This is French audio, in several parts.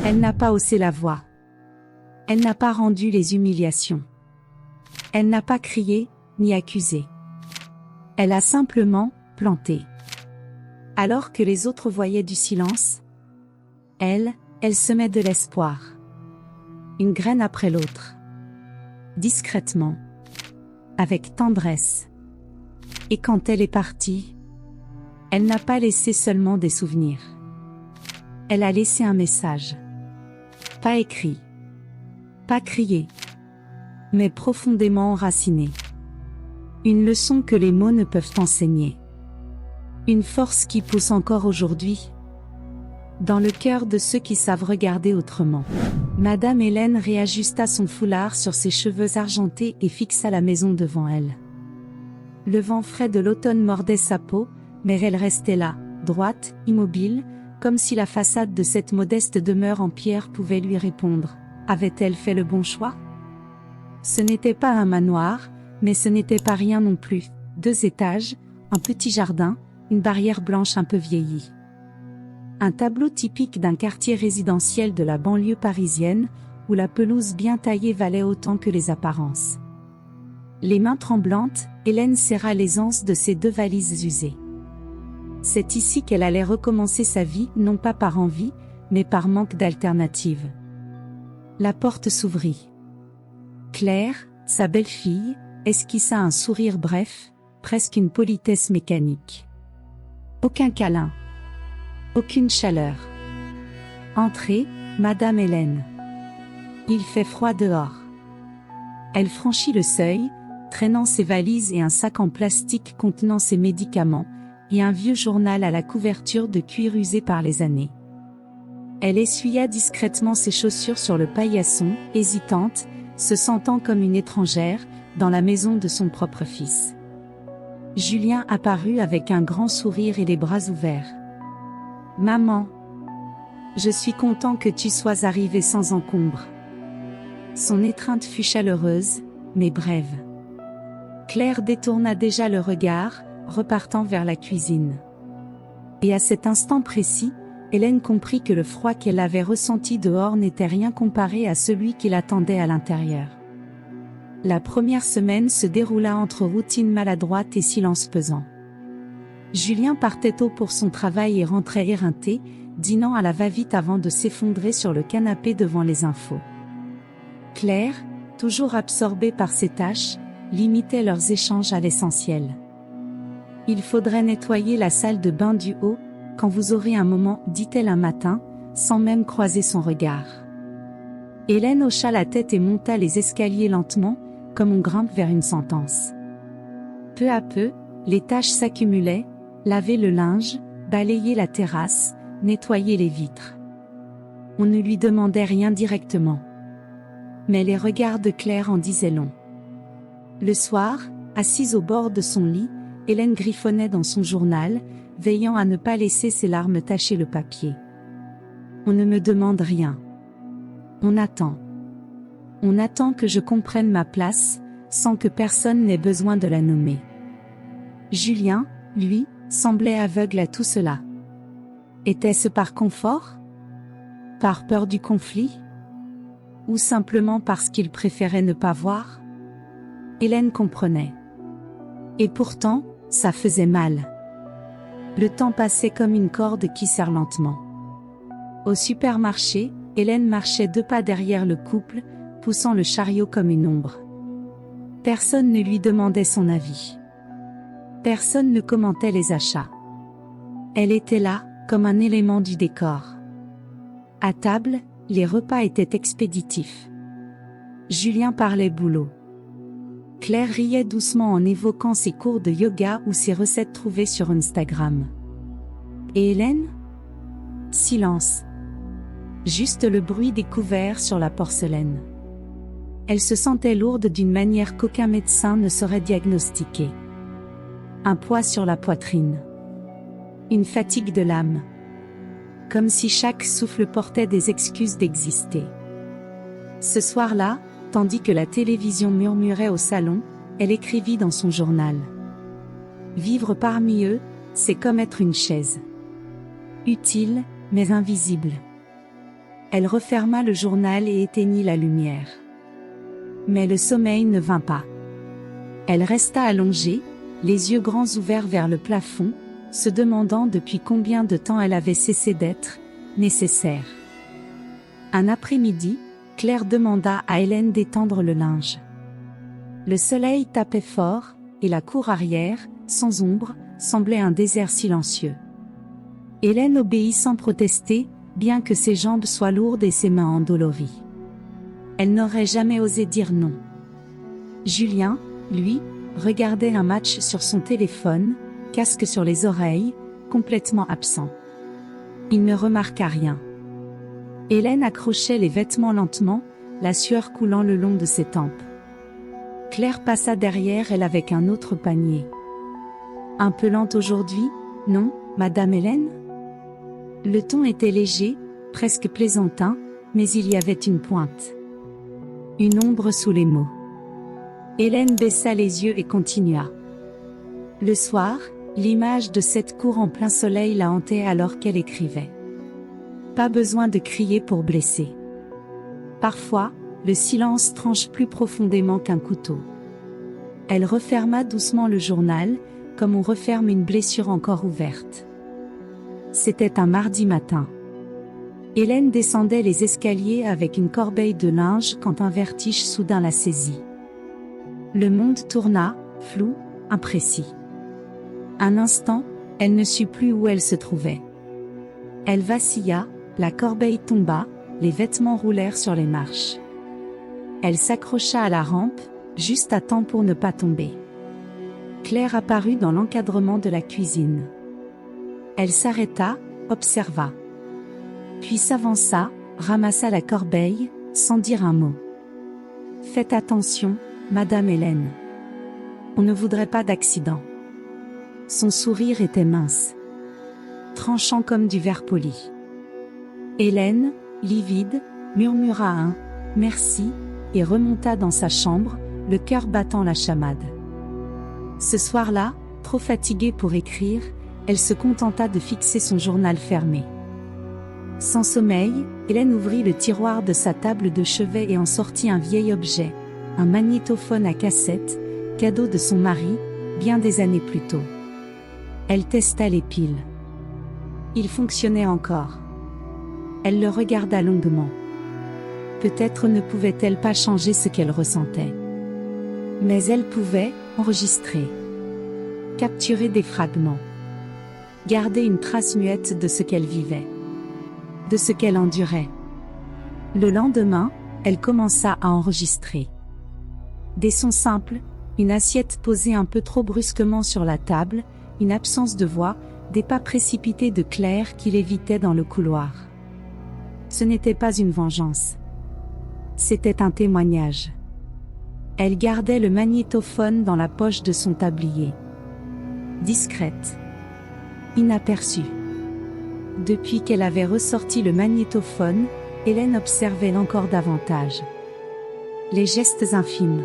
Elle n'a pas haussé la voix. Elle n'a pas rendu les humiliations. Elle n'a pas crié, ni accusé. Elle a simplement planté. Alors que les autres voyaient du silence, elle semait de l'espoir. Une graine après l'autre. Discrètement. Avec tendresse. Et quand elle est partie, elle n'a pas laissé seulement des souvenirs. Elle a laissé un message. Pas écrit. Pas crié. Mais profondément enraciné. Une leçon que les mots ne peuvent enseigner. Une force qui pousse encore aujourd'hui. Dans le cœur de ceux qui savent regarder autrement. Madame Hélène réajusta son foulard sur ses cheveux argentés et fixa la maison devant elle. Le vent frais de l'automne mordait sa peau, mais elle restait là, droite, immobile, comme si la façade de cette modeste demeure en pierre pouvait lui répondre. Avait-elle fait le bon choix? Ce n'était pas un manoir, mais ce n'était pas rien non plus. 2 étages, un petit jardin, une barrière blanche un peu vieillie. Un tableau typique d'un quartier résidentiel de la banlieue parisienne, où la pelouse bien taillée valait autant que les apparences. Les mains tremblantes, Hélène serra l'aisance de ses 2 valises usées. C'est ici qu'elle allait recommencer sa vie, non pas par envie, mais par manque d'alternative. La porte s'ouvrit. Claire, sa belle-fille, esquissa un sourire bref, presque une politesse mécanique. Aucun câlin. Aucune chaleur. Entrez, Madame Hélène. Il fait froid dehors. Elle franchit le seuil, traînant ses valises et un sac en plastique contenant ses médicaments, et un vieux journal à la couverture de cuir usé par les années. Elle essuya discrètement ses chaussures sur le paillasson, hésitante, se sentant comme une étrangère, dans la maison de son propre fils. Julien apparut avec un grand sourire et les bras ouverts. « Maman, je suis content que tu sois arrivée sans encombre. » Son étreinte fut chaleureuse, mais brève. Claire détourna déjà le regard, repartant vers la cuisine. Et à cet instant précis, Hélène comprit que le froid qu'elle avait ressenti dehors n'était rien comparé à celui qui l'attendait à l'intérieur. La première semaine se déroula entre routine maladroite et silence pesant. Julien partait tôt pour son travail et rentrait éreinté, dînant à la va-vite avant de s'effondrer sur le canapé devant les infos. Claire, toujours absorbée par ses tâches, limitait leurs échanges à l'essentiel. « Il faudrait nettoyer la salle de bain du haut, quand vous aurez un moment, dit-elle un matin, sans même croiser son regard. Hélène hocha la tête et monta les escaliers lentement, comme on grimpe vers une sentence. Peu à peu, les tâches s'accumulaient, laver le linge, balayer la terrasse, nettoyer les vitres. On ne lui demandait rien directement. Mais les regards de Claire en disaient long. Le soir, assise au bord de son lit, Hélène griffonnait dans son journal, veillant à ne pas laisser ses larmes tacher le papier. On ne me demande rien. On attend. On attend que je comprenne ma place, sans que personne n'ait besoin de la nommer. Julien, lui, semblait aveugle à tout cela. Était-ce par confort? Par peur du conflit? Ou simplement parce qu'il préférait ne pas voir? Hélène comprenait. Et pourtant, ça faisait mal. Le temps passait comme une corde qui serre lentement. Au supermarché, Hélène marchait 2 pas derrière le couple, poussant le chariot comme une ombre. Personne ne lui demandait son avis. Personne ne commentait les achats. Elle était là, comme un élément du décor. À table, les repas étaient expéditifs. Julien parlait boulot. Claire riait doucement en évoquant ses cours de yoga ou ses recettes trouvées sur Instagram. Et Hélène? Silence. Juste le bruit des couverts sur la porcelaine. Elle se sentait lourde d'une manière qu'aucun médecin ne saurait diagnostiquer. Un poids sur la poitrine. Une fatigue de l'âme. Comme si chaque souffle portait des excuses d'exister. Ce soir-là, tandis que la télévision murmurait au salon, elle écrivit dans son journal. Vivre parmi eux, c'est comme être une chaise. Utile, mais invisible. Elle referma le journal et éteignit la lumière. Mais le sommeil ne vint pas. Elle resta allongée, les yeux grands ouverts vers le plafond, se demandant depuis combien de temps elle avait cessé d'être nécessaire. Un après-midi, Claire demanda à Hélène d'étendre le linge. Le soleil tapait fort, et la cour arrière, sans ombre, semblait un désert silencieux. Hélène obéit sans protester, bien que ses jambes soient lourdes et ses mains endolories. Elle n'aurait jamais osé dire non. Julien, lui, regardait un match sur son téléphone, casque sur les oreilles, complètement absent. Il ne remarqua rien. Hélène accrochait les vêtements lentement, la sueur coulant le long de ses tempes. Claire passa derrière elle avec un autre panier. « Un peu lente aujourd'hui, non, Madame Hélène ?» Le ton était léger, presque plaisantin, mais il y avait une pointe. Une ombre sous les mots. Hélène baissa les yeux et continua. Le soir, l'image de cette cour en plein soleil la hantait alors qu'elle écrivait. Pas besoin de crier pour blesser. Parfois, le silence tranche plus profondément qu'un couteau. Elle referma doucement le journal, comme on referme une blessure encore ouverte. C'était un mardi matin. Hélène descendait les escaliers avec une corbeille de linge quand un vertige soudain la saisit. Le monde tourna, flou, imprécis. Un instant, elle ne sut plus où elle se trouvait. Elle vacilla, la corbeille tomba, les vêtements roulèrent sur les marches. Elle s'accrocha à la rampe, juste à temps pour ne pas tomber. Claire apparut dans l'encadrement de la cuisine. Elle s'arrêta, observa. Puis s'avança, ramassa la corbeille, sans dire un mot. « Faites attention, Madame Hélène. On ne voudrait pas d'accident. » Son sourire était mince, tranchant comme du verre poli. Hélène, livide, murmura un « merci » et remonta dans sa chambre, le cœur battant la chamade. Ce soir-là, trop fatiguée pour écrire, elle se contenta de fixer son journal fermé. Sans sommeil, Hélène ouvrit le tiroir de sa table de chevet et en sortit un vieil objet, un magnétophone à cassette, cadeau de son mari, bien des années plus tôt. Elle testa les piles. Il fonctionnait encore. Elle le regarda longuement. Peut-être ne pouvait-elle pas changer ce qu'elle ressentait. Mais elle pouvait enregistrer, capturer des fragments, garder une trace muette de ce qu'elle vivait, de ce qu'elle endurait. Le lendemain, elle commença à enregistrer. Des sons simples, une assiette posée un peu trop brusquement sur la table, une absence de voix, des pas précipités de Claire qui l'évitait dans le couloir. Ce n'était pas une vengeance. C'était un témoignage. Elle gardait le magnétophone dans la poche de son tablier. Discrète. Inaperçue. Depuis qu'elle avait ressorti le magnétophone, Hélène observait l'encore davantage. Les gestes infimes.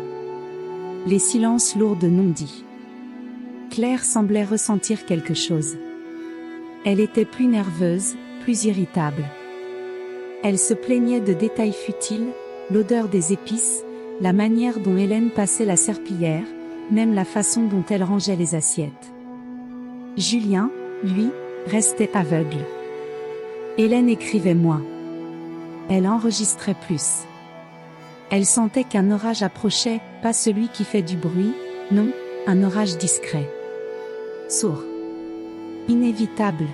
Les silences lourds de non-dits. Claire semblait ressentir quelque chose. Elle était plus nerveuse, plus irritable. Elle se plaignait de détails futiles, l'odeur des épices, la manière dont Hélène passait la serpillière, même la façon dont elle rangeait les assiettes. Julien, lui, restait aveugle. Hélène écrivait moins. Elle enregistrait plus. Elle sentait qu'un orage approchait, pas celui qui fait du bruit, non, un orage discret. Sourd. Inévitable.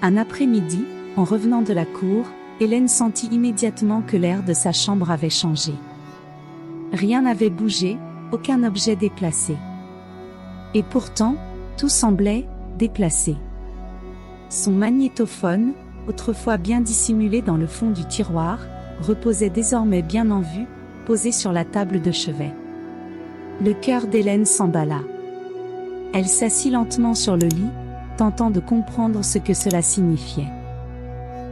Un après-midi, en revenant de la cour, Hélène sentit immédiatement que l'air de sa chambre avait changé. Rien n'avait bougé, aucun objet déplacé. Et pourtant, tout semblait déplacé. Son magnétophone, autrefois bien dissimulé dans le fond du tiroir, reposait désormais bien en vue, posé sur la table de chevet. Le cœur d'Hélène s'emballa. Elle s'assit lentement sur le lit, tentant de comprendre ce que cela signifiait.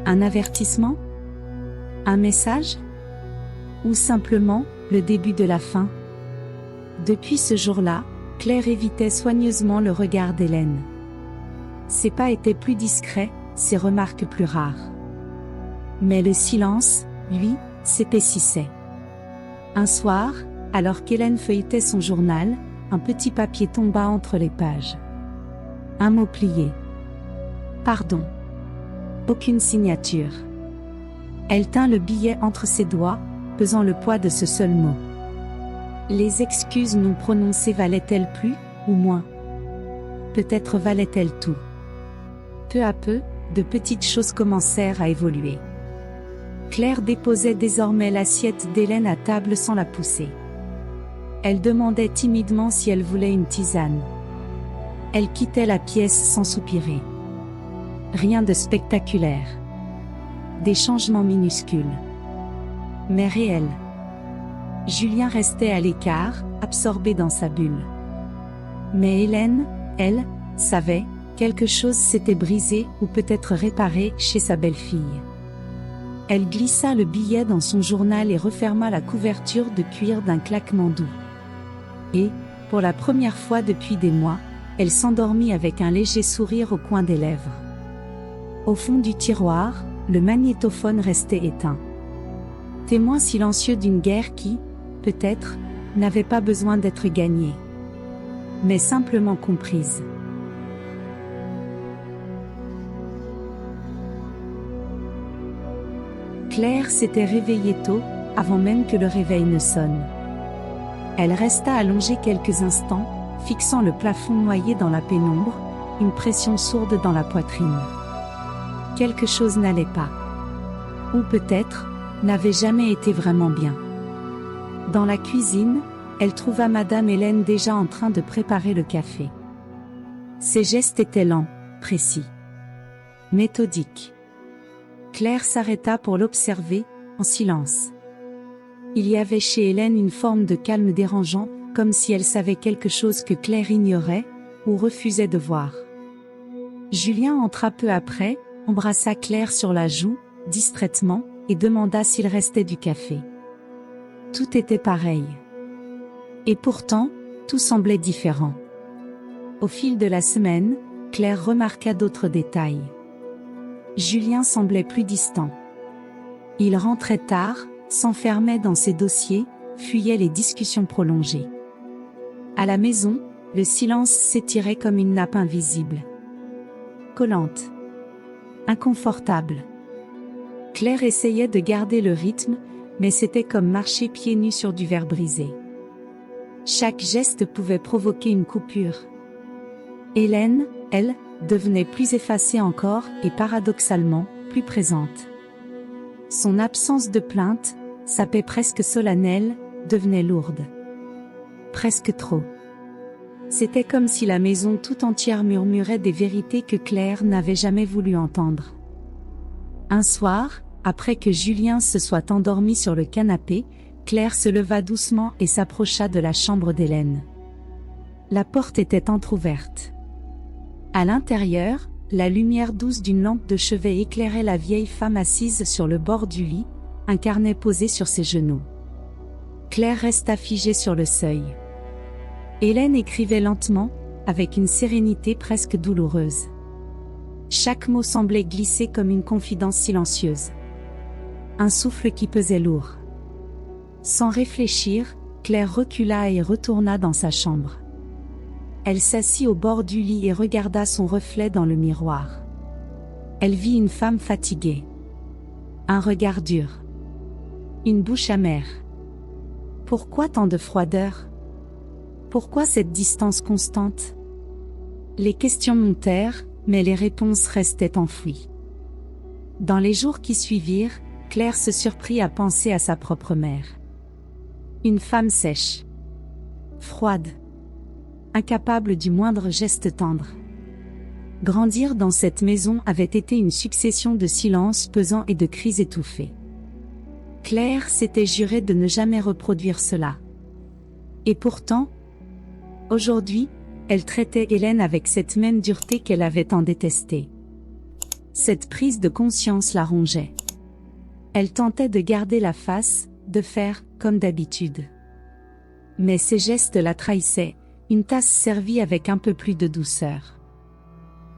Un avertissement? Un message? Ou simplement, le début de la fin? Depuis ce jour-là, Claire évitait soigneusement le regard d'Hélène. Ses pas étaient plus discrets, ses remarques plus rares. Mais le silence, lui, s'épaississait. Un soir, alors qu'Hélène feuilletait son journal, un petit papier tomba entre les pages. Un mot plié. Pardon. Aucune signature. Elle tint le billet entre ses doigts, pesant le poids de ce seul mot. Les excuses non prononcées valaient-elles plus, ou moins? Peut-être valaient-elles tout. Peu à peu, de petites choses commencèrent à évoluer. Claire déposait désormais l'assiette d'Hélène à table sans la pousser. Elle demandait timidement si elle voulait une tisane. Elle quittait la pièce sans soupirer. Rien de spectaculaire. Des changements minuscules. Mais réels. Julien restait à l'écart, absorbé dans sa bulle. Mais Hélène, elle, savait, quelque chose s'était brisé ou peut-être réparé chez sa belle-fille. Elle glissa le billet dans son journal et referma la couverture de cuir d'un claquement doux. Et, pour la première fois depuis des mois, elle s'endormit avec un léger sourire au coin des lèvres. Au fond du tiroir, le magnétophone restait éteint. Témoin silencieux d'une guerre qui, peut-être, n'avait pas besoin d'être gagnée, mais simplement comprise. Claire s'était réveillée tôt, avant même que le réveil ne sonne. Elle resta allongée quelques instants, fixant le plafond noyé dans la pénombre, une pression sourde dans la poitrine. Quelque chose n'allait pas. Ou peut-être, n'avait jamais été vraiment bien. Dans la cuisine, elle trouva Madame Hélène déjà en train de préparer le café. Ses gestes étaient lents, précis, méthodiques. Claire s'arrêta pour l'observer, en silence. Il y avait chez Hélène une forme de calme dérangeant, comme si elle savait quelque chose que Claire ignorait, ou refusait de voir. Julien entra peu après, embrassa Claire sur la joue, distraitement, et demanda s'il restait du café. Tout était pareil. Et pourtant, tout semblait différent. Au fil de la semaine, Claire remarqua d'autres détails. Julien semblait plus distant. Il rentrait tard, s'enfermait dans ses dossiers, fuyait les discussions prolongées. À la maison, le silence s'étirait comme une nappe invisible. Collante. Inconfortable. Claire essayait de garder le rythme, mais c'était comme marcher pieds nus sur du verre brisé. Chaque geste pouvait provoquer une coupure. Hélène, elle, devenait plus effacée encore et paradoxalement, plus présente. Son absence de plainte, sa paix presque solennelle, devenait lourde. Presque trop. C'était comme si la maison tout entière murmurait des vérités que Claire n'avait jamais voulu entendre. Un soir, après que Julien se soit endormi sur le canapé, Claire se leva doucement et s'approcha de la chambre d'Hélène. La porte était entr'ouverte. À l'intérieur, la lumière douce d'une lampe de chevet éclairait la vieille femme assise sur le bord du lit, un carnet posé sur ses genoux. Claire resta figée sur le seuil. Hélène écrivait lentement, avec une sérénité presque douloureuse. Chaque mot semblait glisser comme une confidence silencieuse. Un souffle qui pesait lourd. Sans réfléchir, Claire recula et retourna dans sa chambre. Elle s'assit au bord du lit et regarda son reflet dans le miroir. Elle vit une femme fatiguée. Un regard dur. Une bouche amère. Pourquoi tant de froideur? Pourquoi cette distance constante? Les questions montèrent, mais les réponses restaient enfouies. Dans les jours qui suivirent, Claire se surprit à penser à sa propre mère. Une femme sèche. Froide. Incapable du moindre geste tendre. Grandir dans cette maison avait été une succession de silences pesants et de cris étouffés. Claire s'était jurée de ne jamais reproduire cela. Et pourtant, aujourd'hui, elle traitait Hélène avec cette même dureté qu'elle avait tant détestée. Cette prise de conscience la rongeait. Elle tentait de garder la face, de faire comme d'habitude. Mais ses gestes la trahissaient, une tasse servie avec un peu plus de douceur.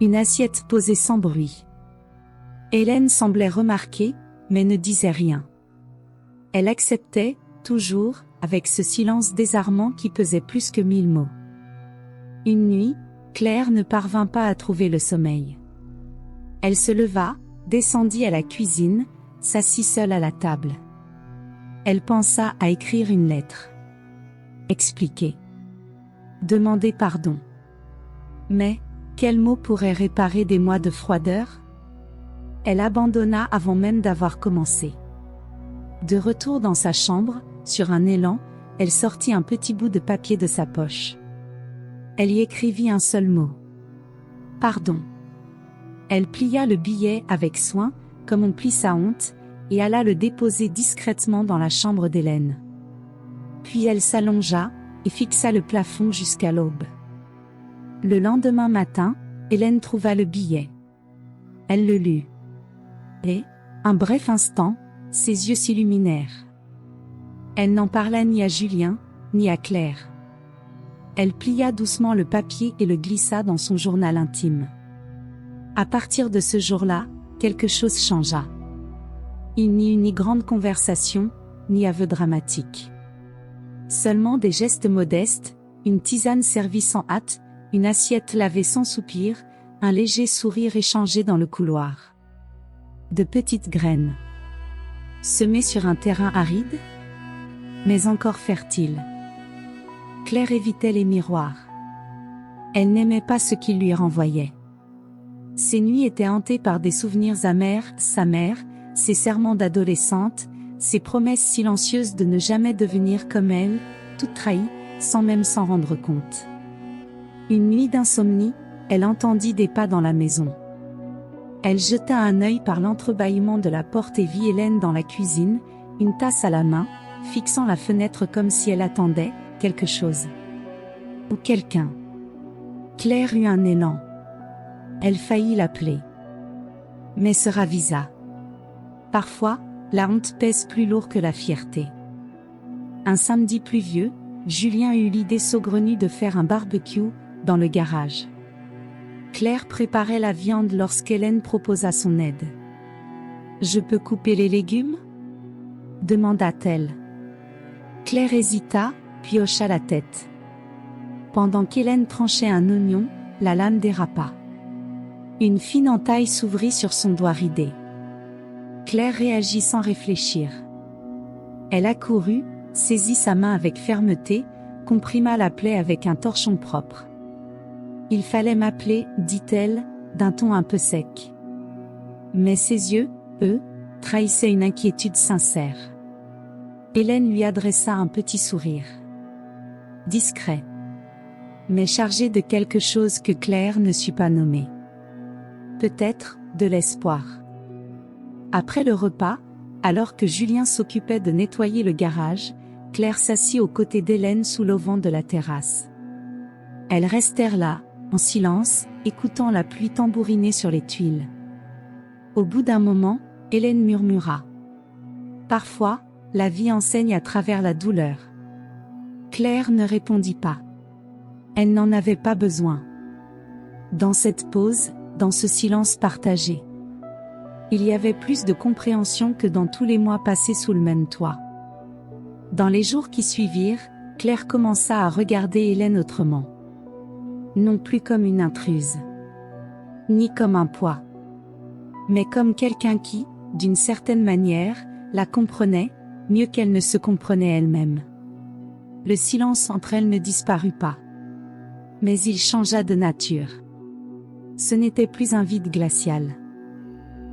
Une assiette posée sans bruit. Hélène semblait remarquer, mais ne disait rien. Elle acceptait, toujours, avec ce silence désarmant qui pesait plus que 1000 mots. Une nuit, Claire ne parvint pas à trouver le sommeil. Elle se leva, descendit à la cuisine, s'assit seule à la table. Elle pensa à écrire une lettre. Expliquer. Demander pardon. Mais, quel mot pourrait réparer des mois de froideur? Elle abandonna avant même d'avoir commencé. De retour dans sa chambre, sur un élan, elle sortit un petit bout de papier de sa poche. Elle y écrivit un seul mot. Pardon. Elle plia le billet avec soin, comme on plie sa honte, et alla le déposer discrètement dans la chambre d'Hélène. Puis elle s'allongea, et fixa le plafond jusqu'à l'aube. Le lendemain matin, Hélène trouva le billet. Elle le lut. Et, un bref instant, ses yeux s'illuminèrent. Elle n'en parla ni à Julien, ni à Claire. Elle plia doucement le papier et le glissa dans son journal intime. À partir de ce jour-là, quelque chose changea. Il n'y eut ni grande conversation, ni aveu dramatique. Seulement des gestes modestes, une tisane servie sans hâte, une assiette lavée sans soupir, un léger sourire échangé dans le couloir. De petites graines. Semées sur un terrain aride, mais encore fertile. Claire évitait les miroirs. Elle n'aimait pas ce qu'ils lui renvoyaient. Ses nuits étaient hantées par des souvenirs amers, sa mère, ses serments d'adolescente, ses promesses silencieuses de ne jamais devenir comme elle, toute trahie, sans même s'en rendre compte. Une nuit d'insomnie, elle entendit des pas dans la maison. Elle jeta un œil par l'entrebâillement de la porte et vit Hélène dans la cuisine, une tasse à la main, fixant la fenêtre comme si elle attendait quelque chose. Ou quelqu'un. Claire eut un élan. Elle faillit l'appeler. Mais se ravisa. Parfois, la honte pèse plus lourd que la fierté. Un samedi pluvieux, Julien eut l'idée saugrenue de faire un barbecue, dans le garage. Claire préparait la viande lorsqu'Hélène proposa son aide. « Je peux couper les légumes ?» demanda-t-elle. Claire hésita, puis hocha la tête. Pendant qu'Hélène tranchait un oignon, la lame dérapa. Une fine entaille s'ouvrit sur son doigt ridé. Claire réagit sans réfléchir. Elle accourut, saisit sa main avec fermeté, comprima la plaie avec un torchon propre. « Il fallait m'appeler, dit-elle, d'un ton un peu sec. » Mais ses yeux, eux, trahissaient une inquiétude sincère. Hélène lui adressa un petit sourire. Discret. Mais chargé de quelque chose que Claire ne sut pas nommer. Peut-être, de l'espoir. Après le repas, alors que Julien s'occupait de nettoyer le garage, Claire s'assit aux côtés d'Hélène sous l'auvent de la terrasse. Elles restèrent là, en silence, écoutant la pluie tambouriner sur les tuiles. Au bout d'un moment, Hélène murmura. Parfois, la vie enseigne à travers la douleur. Claire ne répondit pas. Elle n'en avait pas besoin. Dans cette pause, dans ce silence partagé, il y avait plus de compréhension que dans tous les mois passés sous le même toit. Dans les jours qui suivirent, Claire commença à regarder Hélène autrement. Non plus comme une intruse, ni comme un poids, mais comme quelqu'un qui, d'une certaine manière, la comprenait, mieux qu'elle ne se comprenait elle-même. Le silence entre elles ne disparut pas. Mais il changea de nature. Ce n'était plus un vide glacial.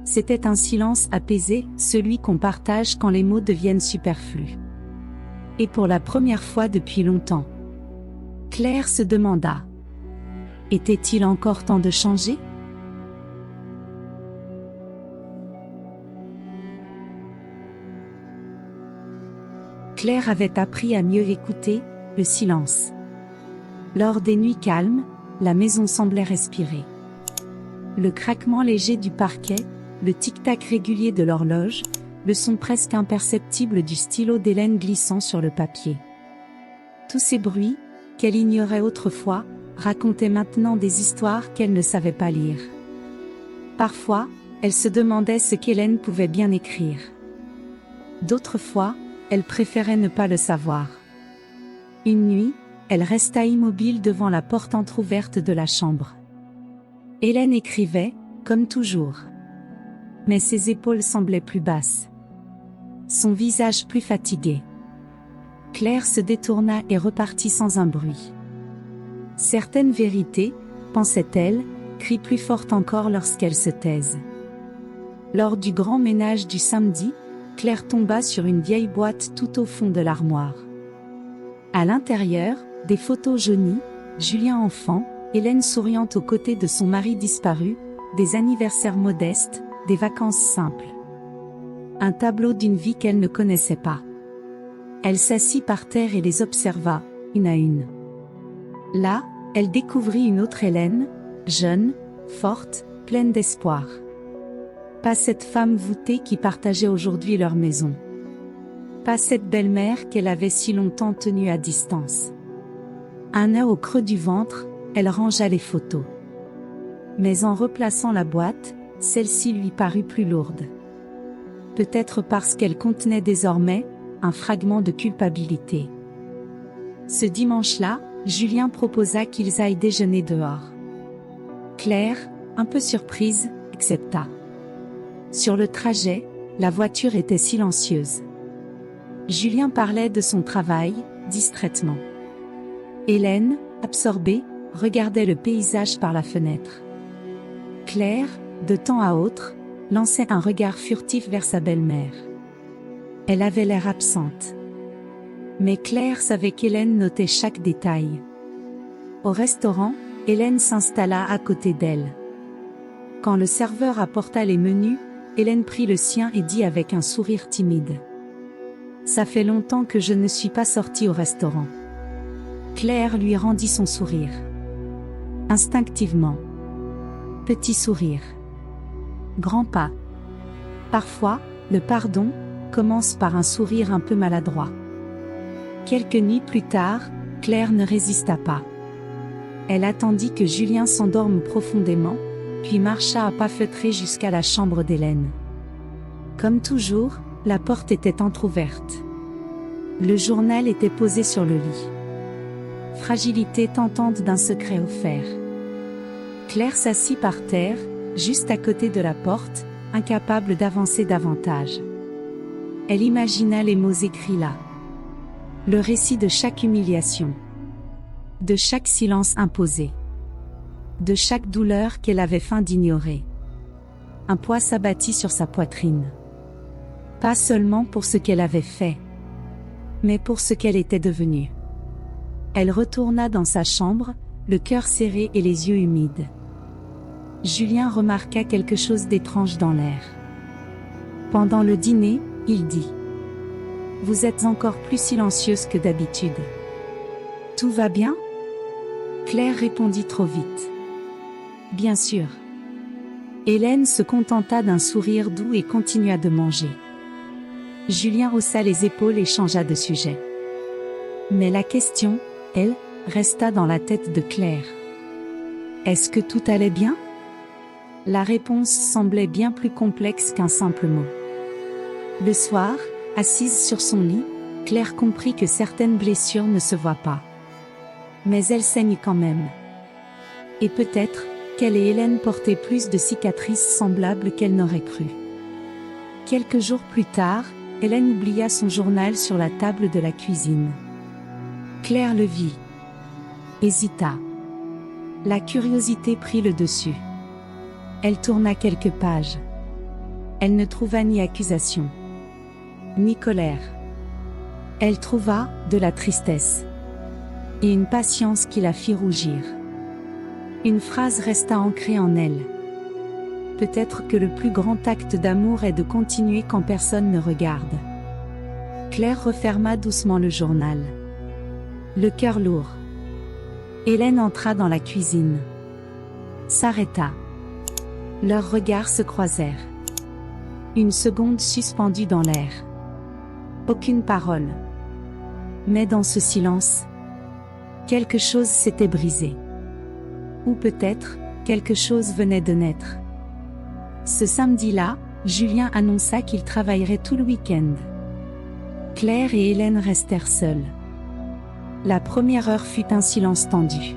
C'était un silence apaisé, celui qu'on partage quand les mots deviennent superflus. Et pour la première fois depuis longtemps, Claire se demanda: était-il encore temps de changer ? Claire avait appris à mieux écouter le silence. Lors des nuits calmes, la maison semblait respirer. Le craquement léger du parquet, le tic-tac régulier de l'horloge, le son presque imperceptible du stylo d'Hélène glissant sur le papier. Tous ces bruits, qu'elle ignorait autrefois, racontaient maintenant des histoires qu'elle ne savait pas lire. Parfois, Elle se demandait ce qu'Hélène pouvait bien écrire. D'autres fois, elle préférait ne pas le savoir. Une nuit, elle resta immobile devant la porte entr'ouverte de la chambre. Hélène écrivait, comme toujours. Mais ses épaules semblaient plus basses. Son visage plus fatigué. Claire se détourna et repartit sans un bruit. Certaines vérités, pensait-elle, crient plus fort encore lorsqu'elles se taisent. Lors du grand ménage du samedi, Claire tomba sur une vieille boîte tout au fond de l'armoire. À l'intérieur, des photos jaunies, Julien enfant, Hélène souriante aux côtés de son mari disparu, des anniversaires modestes, des vacances simples. Un tableau d'une vie qu'elle ne connaissait pas. Elle s'assit par terre et les observa, une à une. Là, elle découvrit une autre Hélène, jeune, forte, pleine d'espoir. Pas cette femme voûtée qui partageait aujourd'hui leur maison. Pas cette belle-mère qu'elle avait si longtemps tenue à distance. Un nœud au creux du ventre, elle rangea les photos. Mais en replaçant la boîte, celle-ci lui parut plus lourde. Peut-être parce qu'elle contenait désormais un fragment de culpabilité. Ce dimanche-là, Julien proposa qu'ils aillent déjeuner dehors. Claire, un peu surprise, accepta. Sur le trajet, la voiture était silencieuse. Julien parlait de son travail, distraitement. Hélène, absorbée, regardait le paysage par la fenêtre. Claire, de temps à autre, lançait un regard furtif vers sa belle-mère. Elle avait l'air absente. Mais Claire savait qu'Hélène notait chaque détail. Au restaurant, Hélène s'installa à côté d'elle. Quand le serveur apporta les menus, Hélène prit le sien et dit avec un sourire timide. « Ça fait longtemps que je ne suis pas sortie au restaurant. » Claire lui rendit son sourire. Instinctivement. Petit sourire. Grand pas. Parfois, le pardon commence par un sourire un peu maladroit. Quelques nuits plus tard, Claire ne résista pas. Elle attendit que Julien s'endorme profondément, puis marcha à pas feutrés jusqu'à la chambre d'Hélène. Comme toujours, la porte était entr'ouverte. Le journal était posé sur le lit. Fragilité tentante d'un secret offert. Claire s'assit par terre, juste à côté de la porte, incapable d'avancer davantage. Elle imagina les mots écrits là. Le récit de chaque humiliation. De chaque silence imposé. De chaque douleur qu'elle avait feint d'ignorer. Un poids s'abattit sur sa poitrine. Pas seulement pour ce qu'elle avait fait, mais pour ce qu'elle était devenue. Elle retourna dans sa chambre, le cœur serré et les yeux humides. Julien remarqua quelque chose d'étrange dans l'air. Pendant le dîner, il dit : « Vous êtes encore plus silencieuse que d'habitude. Tout va bien ? » Claire répondit trop vite. « Bien sûr. » Hélène se contenta d'un sourire doux et continua de manger. Julien haussa les épaules et changea de sujet. Mais la question, elle, resta dans la tête de Claire. Est-ce que tout allait bien ? La réponse semblait bien plus complexe qu'un simple mot. Le soir, assise sur son lit, Claire comprit que certaines blessures ne se voient pas. Mais elles saignent quand même. Et peut-être qu'elle et Hélène portaient plus de cicatrices semblables qu'elle n'aurait cru. Quelques jours plus tard, Hélène oublia son journal sur la table de la cuisine. Claire le vit. Hésita. La curiosité prit le dessus. Elle tourna quelques pages. Elle ne trouva ni accusation, ni colère. Elle trouva de la tristesse et une patience qui la fit rougir. Une phrase resta ancrée en elle. Peut-être que le plus grand acte d'amour est de continuer quand personne ne regarde. Claire referma doucement le journal. Le cœur lourd. Hélène entra dans la cuisine. S'arrêta. Leurs regards se croisèrent. Une seconde suspendue dans l'air. Aucune parole. Mais dans ce silence, quelque chose s'était brisé. Ou peut-être, quelque chose venait de naître. Ce samedi-là, Julien annonça qu'il travaillerait tout le week-end. Claire et Hélène restèrent seules. La première heure fut un silence tendu.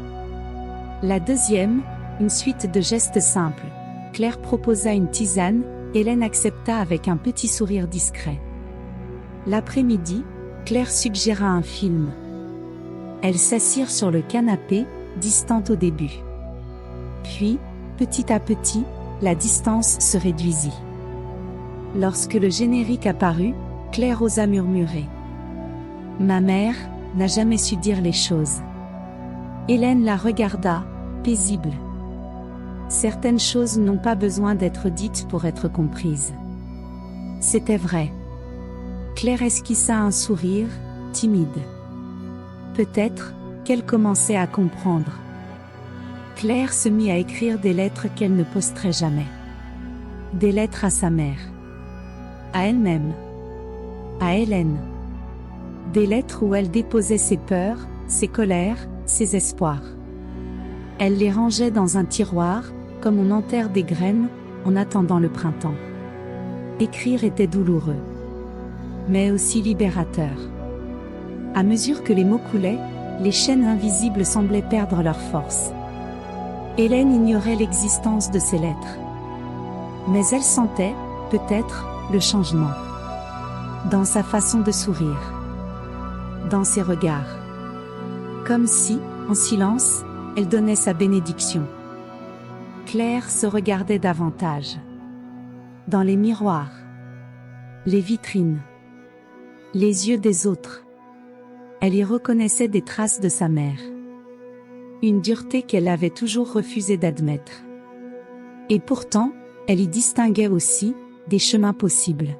La deuxième, une suite de gestes simples. Claire proposa une tisane, Hélène accepta avec un petit sourire discret. L'après-midi, Claire suggéra un film. Elles s'assirent sur le canapé, distantes au début. Puis, petit à petit, la distance se réduisit. Lorsque le générique apparut, Claire osa murmurer. « Ma mère n'a jamais su dire les choses. » Hélène la regarda, paisible. Certaines choses n'ont pas besoin d'être dites pour être comprises. C'était vrai. Claire esquissa un sourire, timide. Peut-être qu'elle commençait à comprendre. Claire se mit à écrire des lettres qu'elle ne posterait jamais. Des lettres à sa mère. À elle-même. À Hélène. Des lettres où elle déposait ses peurs, ses colères, ses espoirs. Elle les rangeait dans un tiroir, comme on enterre des graines, en attendant le printemps. Écrire était douloureux. Mais aussi libérateur. À mesure que les mots coulaient, les chaînes invisibles semblaient perdre leur force. Hélène ignorait l'existence de ces lettres. Mais elle sentait, peut-être, le changement. Dans sa façon de sourire. Dans ses regards. Comme si, en silence, elle donnait sa bénédiction. Claire se regardait davantage. Dans les miroirs. Les vitrines. Les yeux des autres. Elle y reconnaissait des traces de sa mère. Une dureté qu'elle avait toujours refusé d'admettre. Et pourtant, elle y distinguait aussi des chemins possibles.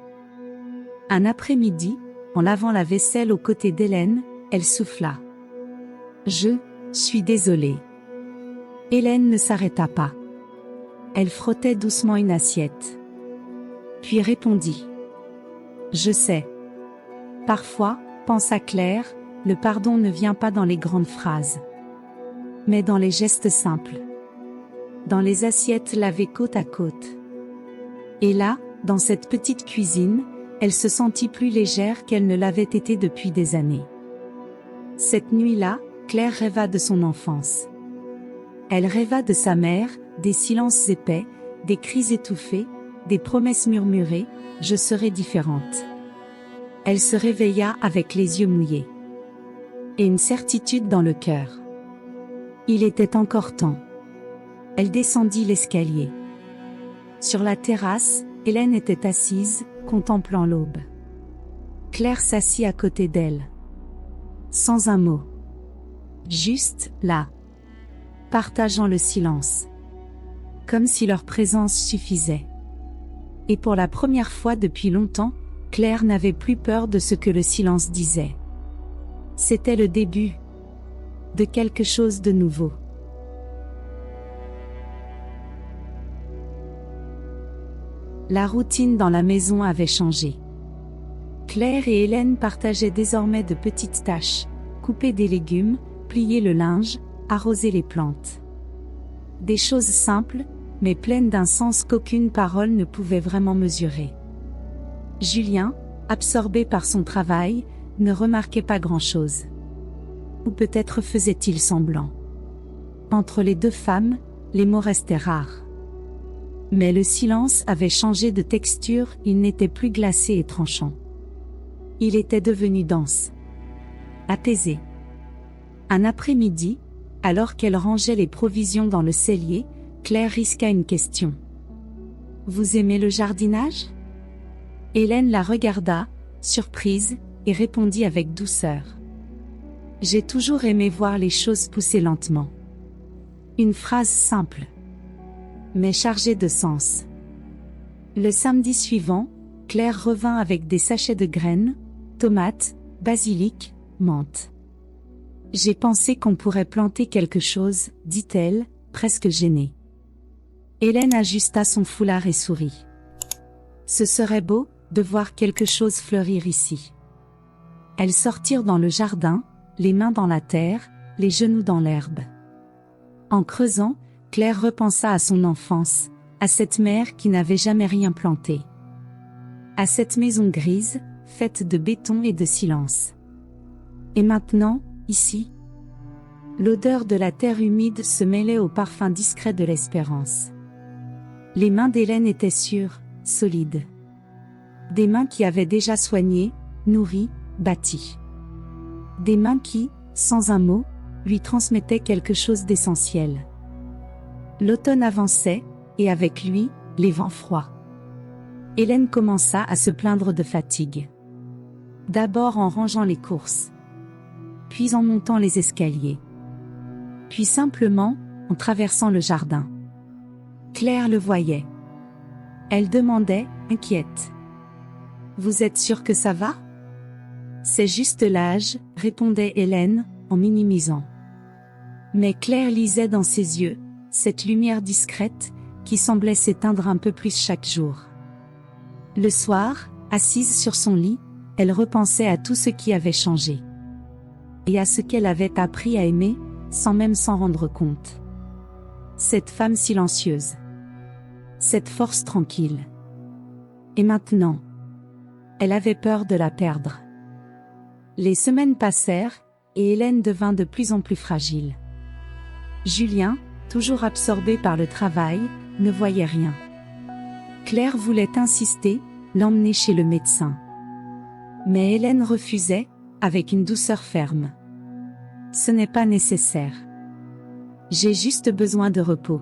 Un après-midi, en lavant la vaisselle aux côtés d'Hélène, elle souffla. « Je suis désolée. » Hélène ne s'arrêta pas. Elle frottait doucement une assiette. Puis répondit. « Je sais. » Parfois, pensa Claire, le pardon ne vient pas dans les grandes phrases. Mais dans les gestes simples. Dans les assiettes lavées côte à côte. Et là, dans cette petite cuisine, elle se sentit plus légère qu'elle ne l'avait été depuis des années. Cette nuit-là, Claire rêva de son enfance. Elle rêva de sa mère, des silences épais, des cris étouffés, des promesses murmurées, « Je serai différente ». Elle se réveilla avec les yeux mouillés. Et une certitude dans le cœur. Il était encore temps. Elle descendit l'escalier. Sur la terrasse, Hélène était assise, contemplant l'aube. Claire s'assit à côté d'elle. Sans un mot. Juste, là. Partageant le silence. Comme si leur présence suffisait. Et pour la première fois depuis longtemps, Claire n'avait plus peur de ce que le silence disait. C'était le début de quelque chose de nouveau. La routine dans la maison avait changé. Claire et Hélène partageaient désormais de petites tâches, couper des légumes, plier le linge, arroser les plantes. Des choses simples, mais pleines d'un sens qu'aucune parole ne pouvait vraiment mesurer. Julien, absorbé par son travail, ne remarquait pas grand-chose. Ou peut-être faisait-il semblant. Entre les deux femmes, les mots restaient rares. Mais le silence avait changé de texture, il n'était plus glacé et tranchant. Il était devenu dense. Apaisé. Un après-midi, alors qu'elle rangeait les provisions dans le cellier, Claire risqua une question. « Vous aimez le jardinage ?» Hélène la regarda, surprise, et répondit avec douceur. « J'ai toujours aimé voir les choses pousser lentement. » Une phrase simple, mais chargée de sens. Le samedi suivant, Claire revint avec des sachets de graines, tomates, basilic, menthe. « J'ai pensé qu'on pourrait planter quelque chose, dit-elle, presque gênée. Hélène ajusta son foulard et sourit. Ce serait beau, de voir quelque chose fleurir ici. Elles sortirent dans le jardin, les mains dans la terre, les genoux dans l'herbe. En creusant, Claire repensa à son enfance, à cette mère qui n'avait jamais rien planté. À cette maison grise, faite de béton et de silence. Et maintenant, ici, l'odeur de la terre humide se mêlait au parfum discret de l'espérance. Les mains d'Hélène étaient sûres, solides. Des mains qui avaient déjà soigné, nourri, bâti. Des mains qui, sans un mot, lui transmettaient quelque chose d'essentiel. L'automne avançait, et avec lui, les vents froids. Hélène commença à se plaindre de fatigue. D'abord en rangeant les courses. Puis en montant les escaliers. Puis simplement, en traversant le jardin. Claire le voyait. Elle demandait, inquiète. « Vous êtes sûre que ça va ? » « C'est juste l'âge, répondait Hélène, en minimisant. Mais Claire lisait dans ses yeux, cette lumière discrète, qui semblait s'éteindre un peu plus chaque jour. Le soir, assise sur son lit, elle repensait à tout ce qui avait changé. Et à ce qu'elle avait appris à aimer, sans même s'en rendre compte. Cette femme silencieuse. Cette force tranquille. Et maintenant, elle avait peur de la perdre. Les semaines passèrent, et Hélène devint de plus en plus fragile. Julien, toujours absorbé par le travail, ne voyait rien. Claire voulait insister, l'emmener chez le médecin. Mais Hélène refusait, avec une douceur ferme. « Ce n'est pas nécessaire. J'ai juste besoin de repos. »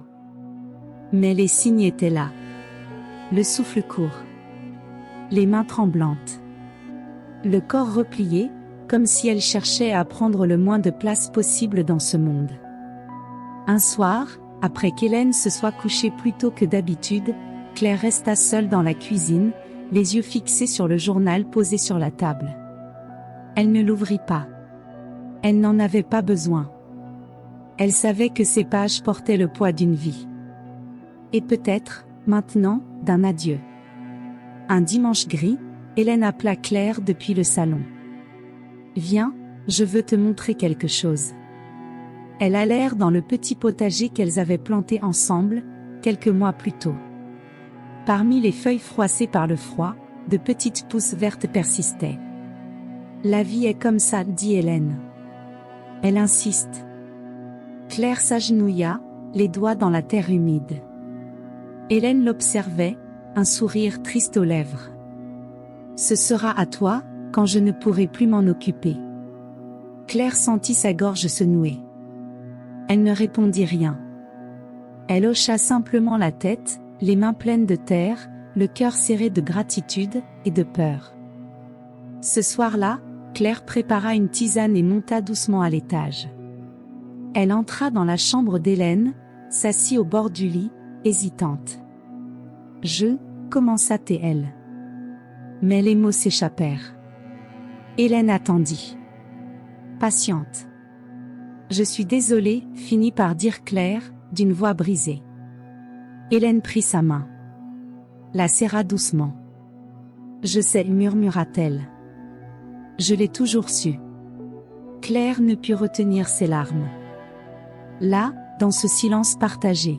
Mais les signes étaient là. Le souffle court. Les mains tremblantes. Le corps replié, comme si elle cherchait à prendre le moins de place possible dans ce monde. Un soir, après qu'Hélène se soit couchée plus tôt que d'habitude, Claire resta seule dans la cuisine, les yeux fixés sur le journal posé sur la table. Elle ne l'ouvrit pas. Elle n'en avait pas besoin. Elle savait que ces pages portaient le poids d'une vie. Et peut-être, maintenant, d'un adieu. Un dimanche gris, Hélène appela Claire depuis le salon. « Viens, je veux te montrer quelque chose. » Elles allèrent dans le petit potager qu'elles avaient planté ensemble, quelques mois plus tôt. Parmi les feuilles froissées par le froid, de petites pousses vertes persistaient. « La vie est comme ça, dit Hélène. » Elle insiste. Claire s'agenouilla, les doigts dans la terre humide. Hélène l'observait, un sourire triste aux lèvres. « Ce sera à toi, quand je ne pourrai plus m'en occuper. » Claire sentit sa gorge se nouer. Elle ne répondit rien. Elle hocha simplement la tête, les mains pleines de terre, le cœur serré de gratitude et de peur. Ce soir-là, Claire prépara une tisane et monta doucement à l'étage. Elle entra dans la chambre d'Hélène, s'assit au bord du lit, hésitante. « commença-t-elle. Mais les mots s'échappèrent. Hélène attendit. Patiente. « Je suis désolée, finit par dire Claire, d'une voix brisée. Hélène prit sa main. La serra doucement. « Je sais, murmura-t-elle. Je l'ai toujours su. » Claire ne put retenir ses larmes. Là, dans ce silence partagé,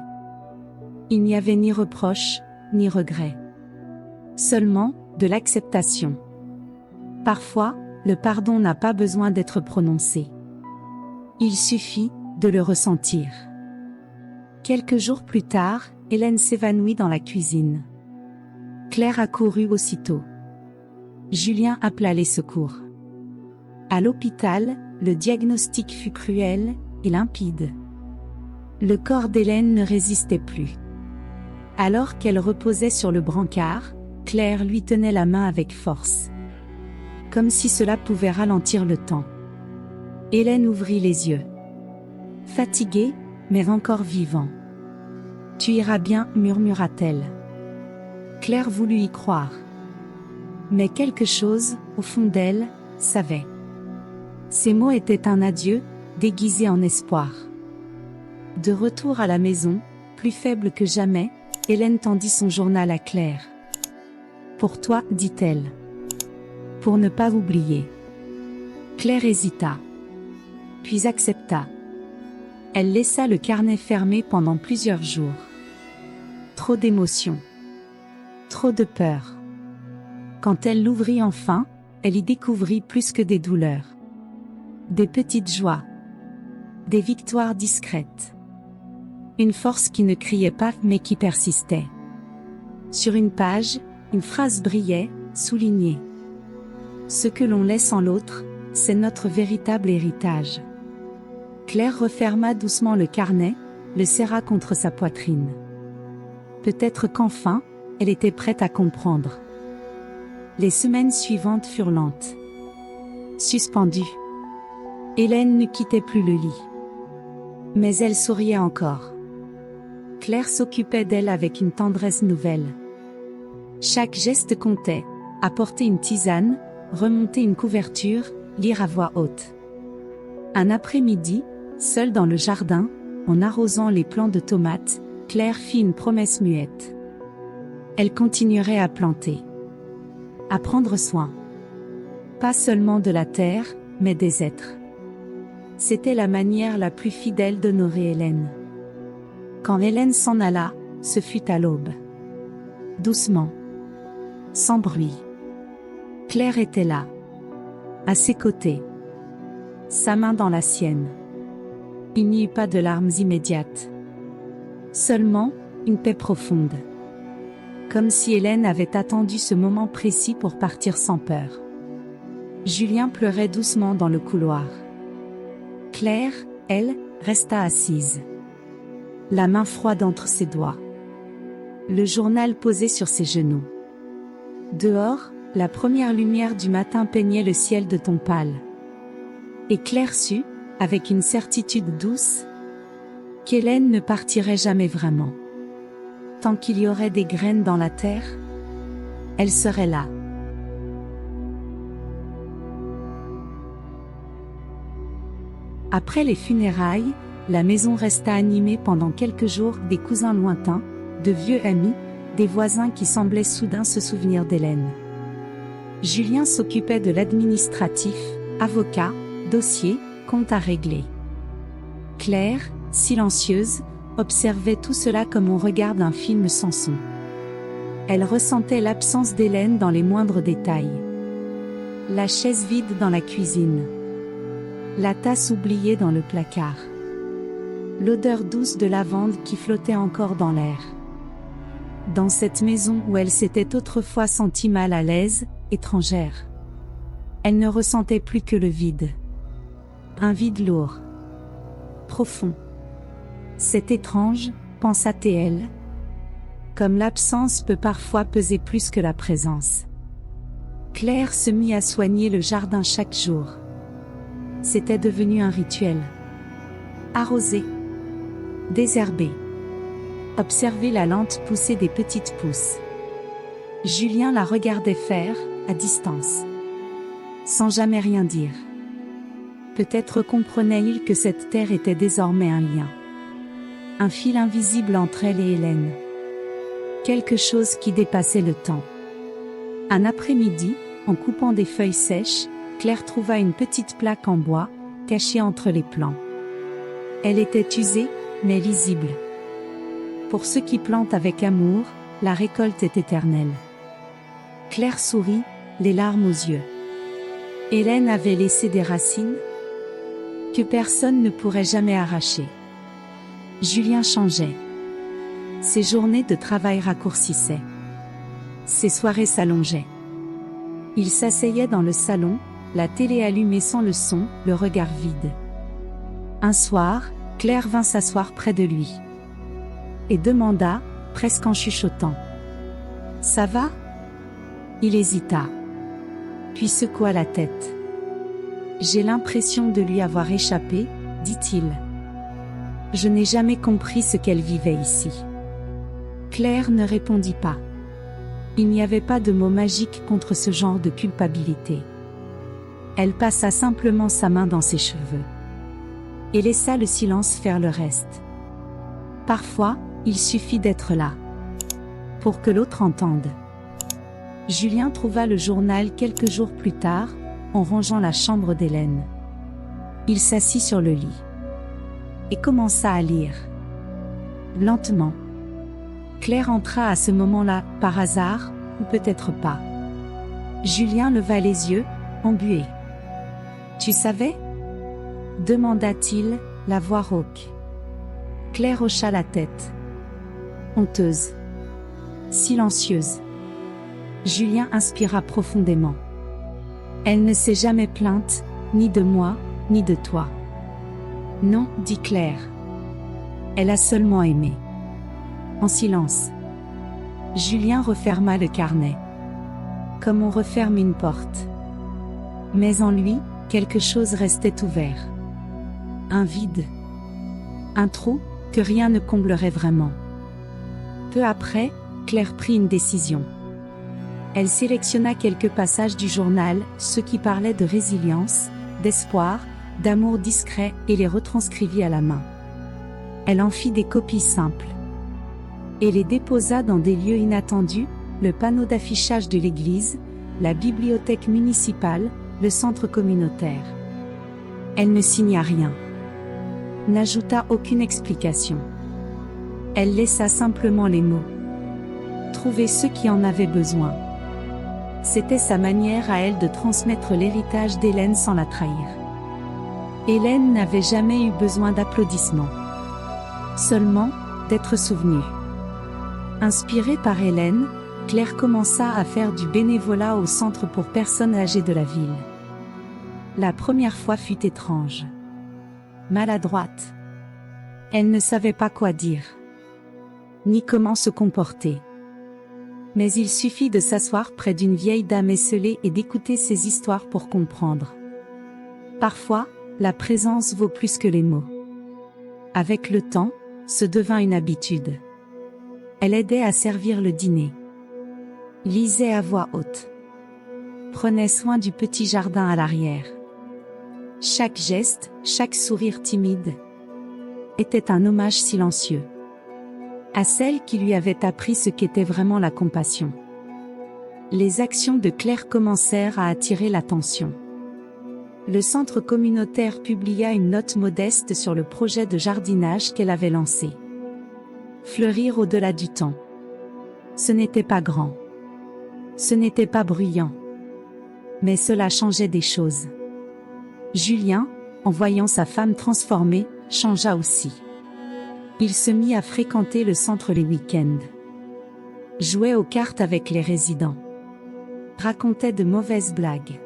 il n'y avait ni reproche, ni regret. Seulement, de l'acceptation. Parfois, le pardon n'a pas besoin d'être prononcé. Il suffit de le ressentir. Quelques jours plus tard, Hélène s'évanouit dans la cuisine. Claire accourut aussitôt. Julien appela les secours. À l'hôpital, le diagnostic fut cruel et limpide. Le corps d'Hélène ne résistait plus. Alors qu'elle reposait sur le brancard, Claire lui tenait la main avec force. Comme si cela pouvait ralentir le temps. Hélène ouvrit les yeux. Fatiguée, mais encore vivant. « Tu iras bien, murmura-t-elle. Claire voulut y croire. Mais quelque chose, au fond d'elle, savait. Ces mots étaient un adieu, déguisé en espoir. De retour à la maison, plus faible que jamais, Hélène tendit son journal à Claire. « Pour toi, dit-elle. Pour ne pas oublier. » Claire hésita. Puis accepta. Elle laissa le carnet fermé pendant plusieurs jours. Trop d'émotions. Trop de peur. Quand elle l'ouvrit enfin, elle y découvrit plus que des douleurs. Des petites joies. Des victoires discrètes. Une force qui ne criait pas mais qui persistait. Sur une page, une phrase brillait, soulignée. Ce que l'on laisse en l'autre, c'est notre véritable héritage. Claire referma doucement le carnet, le serra contre sa poitrine. Peut-être qu'enfin, elle était prête à comprendre. Les semaines suivantes furent lentes. Suspendues. Hélène ne quittait plus le lit. Mais elle souriait encore. Claire s'occupait d'elle avec une tendresse nouvelle. Chaque geste comptait, apporter une tisane, remonter une couverture, lire à voix haute. Un après-midi, seule dans le jardin, en arrosant les plants de tomates, Claire fit une promesse muette. Elle continuerait à planter. À prendre soin. Pas seulement de la terre, mais des êtres. C'était la manière la plus fidèle d'honorer Hélène. Quand Hélène s'en alla, ce fut à l'aube. Doucement. Sans bruit. Claire était là. À ses côtés. Sa main dans la sienne. Il n'y eut pas de larmes immédiates. Seulement, une paix profonde. Comme si Hélène avait attendu ce moment précis pour partir sans peur. Julien pleurait doucement dans le couloir. Claire, elle, resta assise. La main froide entre ses doigts. Le journal posé sur ses genoux. Dehors, la première lumière du matin peignait le ciel de ton pâle. Et Claire sut, avec une certitude douce, qu'Hélène ne partirait jamais vraiment. Tant qu'il y aurait des graines dans la terre, elle serait là. Après les funérailles, la maison resta animée pendant quelques jours des cousins lointains, de vieux amis, des voisins qui semblaient soudain se souvenir d'Hélène. Julien s'occupait de l'administratif, avocat, dossier, compte à régler. Claire, silencieuse, observait tout cela comme on regarde un film sans son. Elle ressentait l'absence d'Hélène dans les moindres détails. La chaise vide dans la cuisine. La tasse oubliée dans le placard. L'odeur douce de lavande qui flottait encore dans l'air. Dans cette maison où elle s'était autrefois sentie mal à l'aise, étrangère. Elle ne ressentait plus que le vide. Un vide lourd. Profond. C'est étrange, pensa T.L. Comme l'absence peut parfois peser plus que la présence. Claire se mit à soigner le jardin chaque jour. C'était devenu un rituel. Arroser. Désherber. Observer la lente pousser des petites pousses. Julien la regardait faire, à distance. Sans jamais rien dire. Peut-être comprenait-il que cette terre était désormais un lien. Un fil invisible entre elle et Hélène. Quelque chose qui dépassait le temps. Un après-midi, en coupant des feuilles sèches, Claire trouva une petite plaque en bois, cachée entre les plants. Elle était usée, mais lisible. Pour ceux qui plantent avec amour, la récolte est éternelle. Claire sourit, les larmes aux yeux. Hélène avait laissé des racines que personne ne pourrait jamais arracher. Julien changeait. Ses journées de travail raccourcissaient. Ses soirées s'allongeaient. Il s'asseyait dans le salon, la télé allumée sans le son, le regard vide. Un soir, Claire vint s'asseoir près de lui. Et demanda, presque en chuchotant. « Ça va ?» Il hésita. Puis secoua la tête. « J'ai l'impression de lui avoir échappé, » dit-il. « Je n'ai jamais compris ce qu'elle vivait ici. » Claire ne répondit pas. Il n'y avait pas de mot magique contre ce genre de culpabilité. Elle passa simplement sa main dans ses cheveux. Et laissa le silence faire le reste. Parfois, il suffit d'être là. Pour que l'autre entende. Julien trouva le journal quelques jours plus tard, en rangeant la chambre d'Hélène. Il s'assit sur le lit. Et commença à lire. Lentement. Claire entra à ce moment-là, par hasard, ou peut-être pas. Julien leva les yeux, embué. « Tu savais ?» demanda-t-il, la voix rauque. Claire hocha la tête. Honteuse. Silencieuse. Julien inspira profondément. Elle ne s'est jamais plainte, ni de moi, ni de toi. Non, dit Claire. Elle a seulement aimé. En silence. Julien referma le carnet. Comme on referme une porte. Mais en lui, quelque chose restait ouvert. Un vide. Un trou, que rien ne comblerait vraiment. Peu après, Claire prit une décision. Elle sélectionna quelques passages du journal, ceux qui parlaient de résilience, d'espoir, d'amour discret, et les retranscrivit à la main. Elle en fit des copies simples. Et les déposa dans des lieux inattendus, le panneau d'affichage de l'église, la bibliothèque municipale, le centre communautaire. Elle ne signa rien. N'ajouta aucune explication. Elle laissa simplement les mots. Trouver ceux qui en avaient besoin. C'était sa manière à elle de transmettre l'héritage d'Hélène sans la trahir. Hélène n'avait jamais eu besoin d'applaudissements. Seulement, d'être souvenue. Inspirée par Hélène, Claire commença à faire du bénévolat au centre pour personnes âgées de la ville. La première fois fut étrange. Maladroite. Elle ne savait pas quoi dire. Ni comment se comporter. Mais il suffit de s'asseoir près d'une vieille dame esseulée et d'écouter ses histoires pour comprendre. Parfois, la présence vaut plus que les mots. Avec le temps, ce devint une habitude. Elle aidait à servir le dîner. Lisait à voix haute. Prenait soin du petit jardin à l'arrière. Chaque geste, chaque sourire timide, était un hommage silencieux. À celle qui lui avait appris ce qu'était vraiment la compassion. Les actions de Claire commencèrent à attirer l'attention. Le centre communautaire publia une note modeste sur le projet de jardinage qu'elle avait lancé. Fleurir au-delà du temps. Ce n'était pas grand. Ce n'était pas bruyant. Mais cela changeait des choses. Julien, en voyant sa femme transformée, changea aussi. Il se mit à fréquenter le centre les week-ends. Jouait aux cartes avec les résidents. Racontait de mauvaises blagues.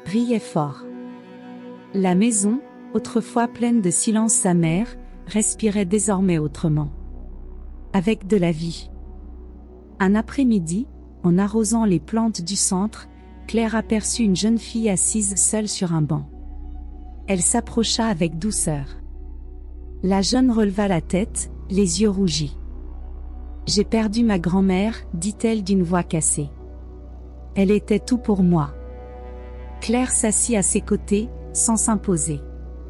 Riait fort. La maison, autrefois pleine de silence amer, respirait désormais autrement. Avec de la vie. Un après-midi, en arrosant les plantes du centre, Claire aperçut une jeune fille assise seule sur un banc. Elle s'approcha avec douceur. La jeune releva la tête, les yeux rougis. « J'ai perdu ma grand-mère, dit-elle d'une voix cassée. Elle était tout pour moi. » Claire s'assit à ses côtés, sans s'imposer.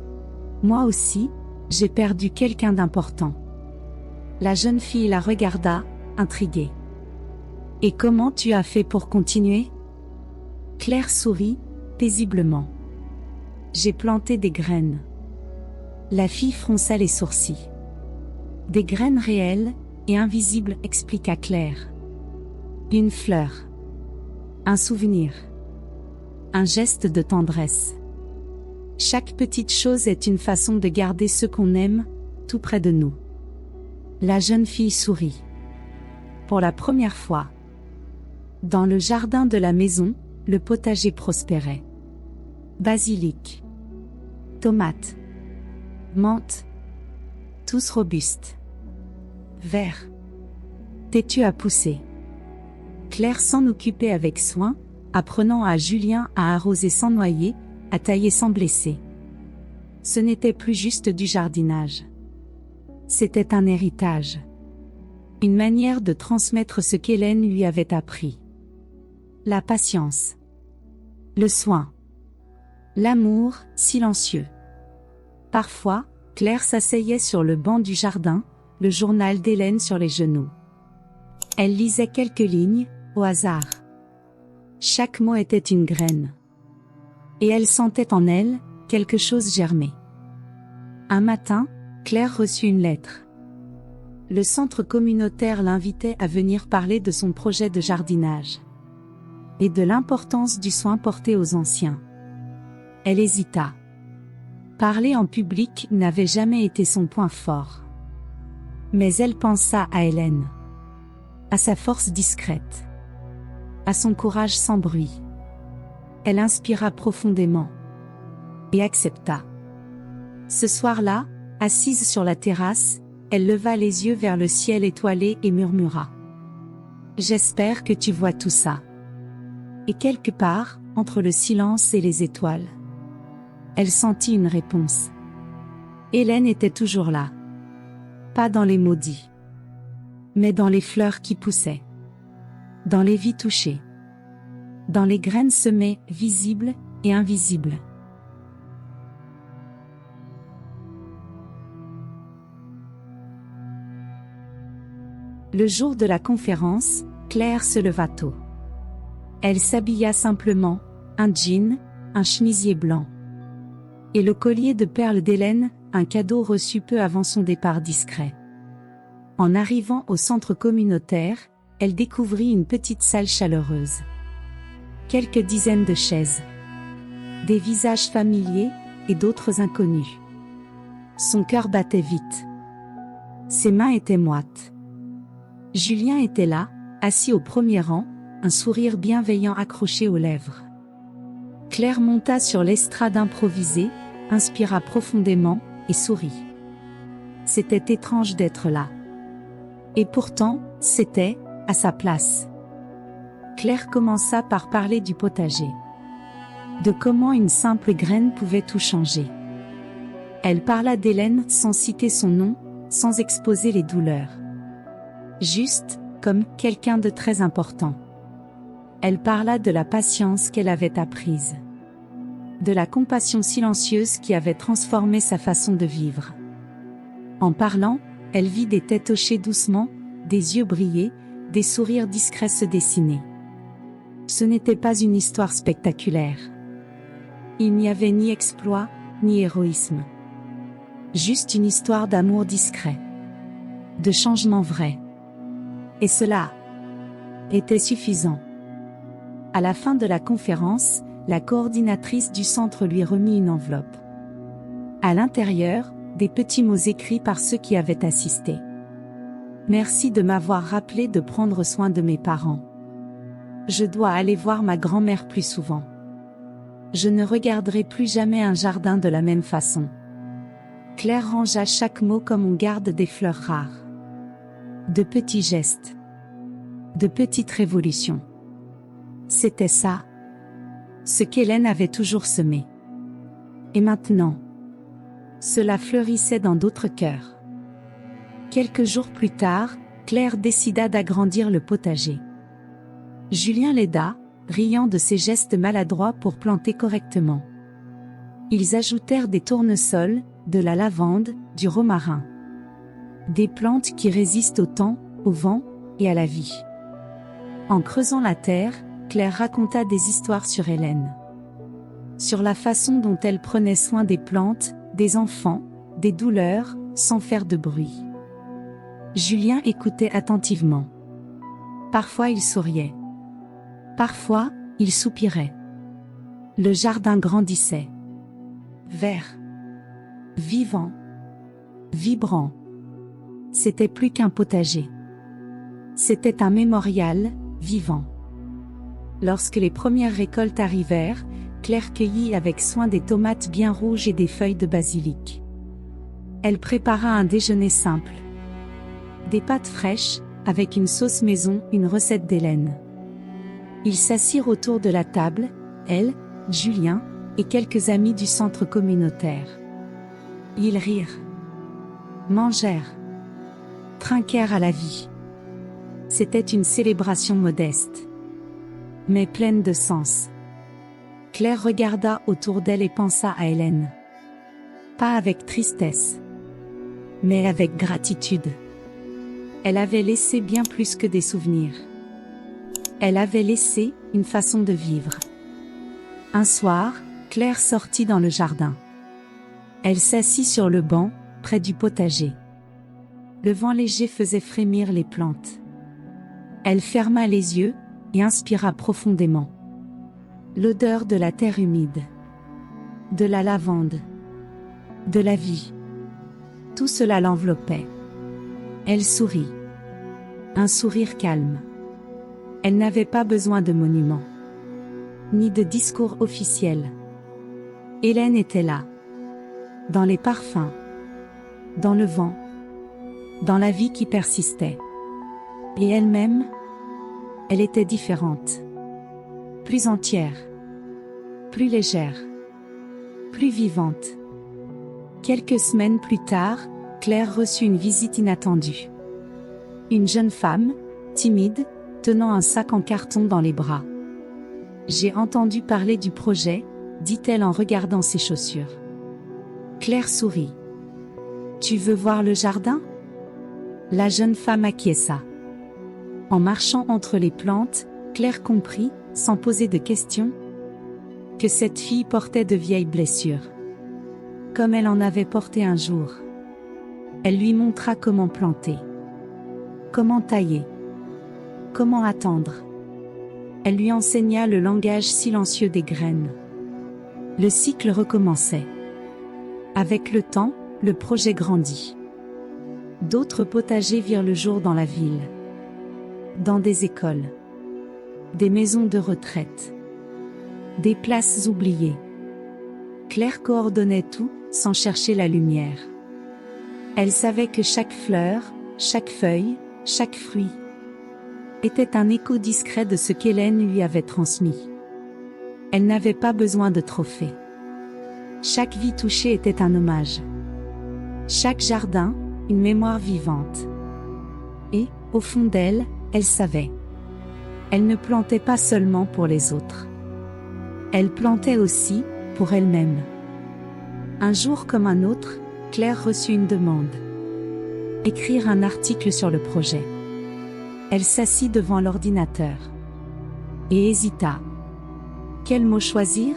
« Moi aussi, j'ai perdu quelqu'un d'important. » La jeune fille la regarda, intriguée. « Et comment tu as fait pour continuer ?» Claire sourit, paisiblement. « J'ai planté des graines. » La fille fronça les sourcils. « Des graines réelles, et invisibles, expliqua Claire. Une fleur. Un souvenir. Un geste de tendresse. Chaque petite chose est une façon de garder ceux qu'on aime, tout près de nous. » La jeune fille sourit. Pour la première fois. Dans le jardin de la maison, le potager prospérait. Basilic. Tomates. Menthe. Tous robustes. Verts. Têtus à pousser. Claire s'en occupait avec soin, apprenant à Julien à arroser sans noyer, à tailler sans blesser. Ce n'était plus juste du jardinage. C'était un héritage. Une manière de transmettre ce qu'Hélène lui avait appris. La patience. Le soin. L'amour, silencieux. Parfois, Claire s'asseyait sur le banc du jardin, le journal d'Hélène sur les genoux. Elle lisait quelques lignes, au hasard. Chaque mot était une graine. Et elle sentait en elle, quelque chose germer. Un matin, Claire reçut une lettre. Le centre communautaire l'invitait à venir parler de son projet de jardinage et de l'importance du soin porté aux anciens. Elle hésita. Parler en public n'avait jamais été son point fort. Mais elle pensa à Hélène, à sa force discrète, à son courage sans bruit. Elle inspira profondément et accepta. Ce soir-là, assise sur la terrasse, elle leva les yeux vers le ciel étoilé et murmura: « J'espère que tu vois tout ça. » Et quelque part, entre le silence et les étoiles, elle sentit une réponse. Hélène était toujours là. Pas dans les mots dits, mais dans les fleurs qui poussaient, dans les vies touchées, dans les graines semées, visibles et invisibles. Le jour de la conférence, Claire se leva tôt. Elle s'habilla simplement, un jean, un chemisier blanc. Et le collier de perles d'Hélène, un cadeau reçu peu avant son départ discret. En arrivant au centre communautaire, elle découvrit une petite salle chaleureuse. Quelques dizaines de chaises. Des visages familiers, et d'autres inconnus. Son cœur battait vite. Ses mains étaient moites. Julien était là, assis au premier rang, un sourire bienveillant accroché aux lèvres. Claire monta sur l'estrade improvisée, inspira profondément, et sourit. C'était étrange d'être là. Et pourtant, c'était, à sa place. Claire commença par parler du potager. De comment une simple graine pouvait tout changer. Elle parla d'Hélène sans citer son nom, sans exposer les douleurs. Juste, comme quelqu'un de très important. Elle parla de la patience qu'elle avait apprise. De la compassion silencieuse qui avait transformé sa façon de vivre. En parlant, elle vit des têtes hochées doucement, des yeux briller, des sourires discrets se dessiner. Ce n'était pas une histoire spectaculaire. Il n'y avait ni exploit, ni héroïsme. Juste une histoire d'amour discret. De changement vrai. Et cela était suffisant. À la fin de la conférence, la coordinatrice du centre lui remit une enveloppe. À l'intérieur, des petits mots écrits par ceux qui avaient assisté. Merci de m'avoir rappelé de prendre soin de mes parents. Je dois aller voir ma grand-mère plus souvent. Je ne regarderai plus jamais un jardin de la même façon. Claire rangea chaque mot comme on garde des fleurs rares. De petits gestes. De petites révolutions. C'était ça. Ce qu'Hélène avait toujours semé. Et maintenant, cela fleurissait dans d'autres cœurs. Quelques jours plus tard, Claire décida d'agrandir le potager. Julien l'aida, riant de ses gestes maladroits pour planter correctement. Ils ajoutèrent des tournesols, de la lavande, du romarin. Des plantes qui résistent au temps, au vent, et à la vie. En creusant la terre, Claire raconta des histoires sur Hélène. Sur la façon dont elle prenait soin des plantes, des enfants, des douleurs, sans faire de bruit. Julien écoutait attentivement. Parfois il souriait. Parfois, il soupirait. Le jardin grandissait. Vert. Vivant. Vibrant. C'était plus qu'un potager. C'était un mémorial, vivant. Lorsque les premières récoltes arrivèrent, Claire cueillit avec soin des tomates bien rouges et des feuilles de basilic. Elle prépara un déjeuner simple. Des pâtes fraîches, avec une sauce maison, une recette d'Hélène. Ils s'assirent autour de la table, elle, Julien, et quelques amis du centre communautaire. Ils rirent. Mangèrent. Trinquèrent à la vie. C'était une célébration modeste. Mais pleine de sens. Claire regarda autour d'elle et pensa à Hélène. Pas avec tristesse. Mais avec gratitude. Elle avait laissé bien plus que des souvenirs. Elle avait laissé une façon de vivre. Un soir, Claire sortit dans le jardin. Elle s'assit sur le banc, près du potager. Le vent léger faisait frémir les plantes. Elle ferma les yeux et inspira profondément. L'odeur de la terre humide, de la lavande, de la vie. Tout cela l'enveloppait. Elle sourit. Un sourire calme. Elle n'avait pas besoin de monuments, ni de discours officiels. Hélène était là. Dans les parfums, dans le vent, dans la vie qui persistait. Et elle-même, elle était différente. Plus entière, plus légère, plus vivante. Quelques semaines plus tard, Claire reçut une visite inattendue. Une jeune femme, timide, tenant un sac en carton dans les bras. « J'ai entendu parler du projet », dit-elle en regardant ses chaussures. Claire sourit. « Tu veux voir le jardin ?» La jeune femme acquiesça. En marchant entre les plantes, Claire comprit, sans poser de questions, que cette fille portait de vieilles blessures, comme elle en avait porté un jour. Elle lui montra comment planter, comment tailler, comment attendre. Elle lui enseigna le langage silencieux des graines. Le cycle recommençait. Avec le temps, le projet grandit. D'autres potagers virent le jour dans la ville, dans des écoles, des maisons de retraite, des places oubliées. Claire coordonnait tout, sans chercher la lumière. Elle savait que chaque fleur, chaque feuille, chaque fruit était un écho discret de ce qu'Hélène lui avait transmis. Elle n'avait pas besoin de trophées. Chaque vie touchée était un hommage. Chaque jardin, une mémoire vivante. Et, au fond d'elle, elle savait. Elle ne plantait pas seulement pour les autres. Elle plantait aussi, pour elle-même. Un jour comme un autre, Claire reçut une demande. Écrire un article sur le projet. Elle s'assit devant l'ordinateur. Et hésita. Quel mot choisir ?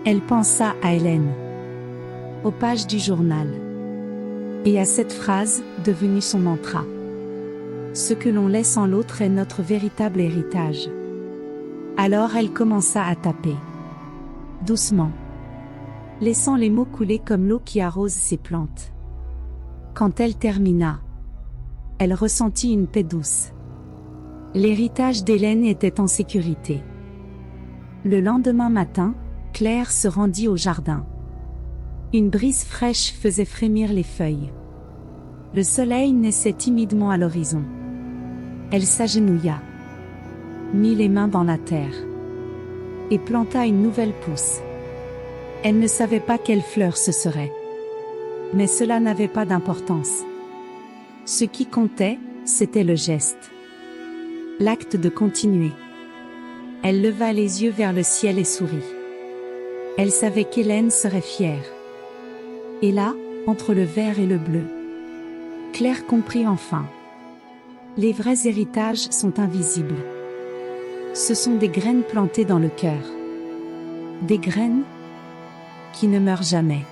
Elle pensa à Hélène. Aux pages du journal. Et à cette phrase, devenue son mantra. Ce que l'on laisse en l'autre est notre véritable héritage. Alors elle commença à taper. Doucement. Laissant les mots couler comme l'eau qui arrose ses plantes. Quand elle termina, elle ressentit une paix douce. L'héritage d'Hélène était en sécurité. Le lendemain matin, Claire se rendit au jardin. Une brise fraîche faisait frémir les feuilles. Le soleil naissait timidement à l'horizon. Elle s'agenouilla, mit les mains dans la terre et planta une nouvelle pousse. Elle ne savait pas quelle fleur ce serait. Mais cela n'avait pas d'importance. Ce qui comptait, c'était le geste. L'acte de continuer. Elle leva les yeux vers le ciel et sourit. Elle savait qu'Hélène serait fière. Et là, entre le vert et le bleu, Claire comprit enfin. Les vrais héritages sont invisibles. Ce sont des graines plantées dans le cœur. Des graines qui ne meurent jamais.